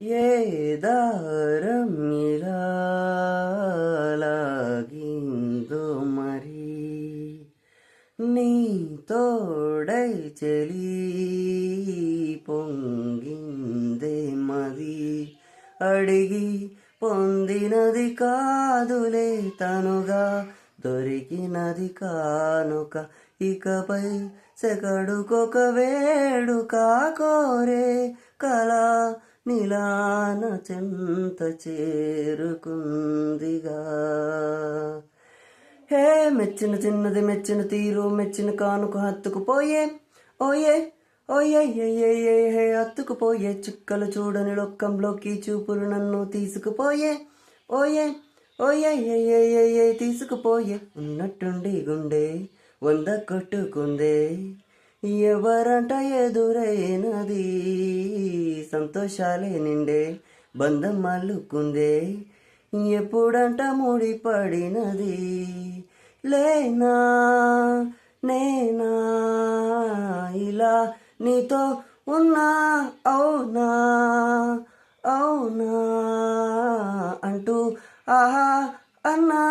ఏ దారం ఇలా లాగిందో మరి నీ తోడై చెలి పొంగిందే మది అడిగి పొందినది కాదులే తనుగా దొరికినది కానుక ఇకపై సెకడుకొక వేడుక కోరే కళ నిలాన చెంత చేరుకుందిగా హే మెచ్చిన చిన్నది మెచ్చిన తీరు మెచ్చిన కానుక హత్తుకుపోయే ఓయే ఓయే హే హత్తుకుపోయే చుక్కలు చూడని లొక్కంలోకి చూపులు నన్ను తీసుకుపోయే ఓయే ఓయే తీసుకుపోయే ఉన్నట్టుండి గుండె 100 కొట్టుకుందే ఎవరంట ఎదురైనది సంతోషాలే నిండే బంధం అల్లుకుందే ఎప్పుడంట ముడిపడినది లేనా నేనా ఇలా నీతో ఉన్నా అవునా అవునా అంటూ ఆహా అన్నా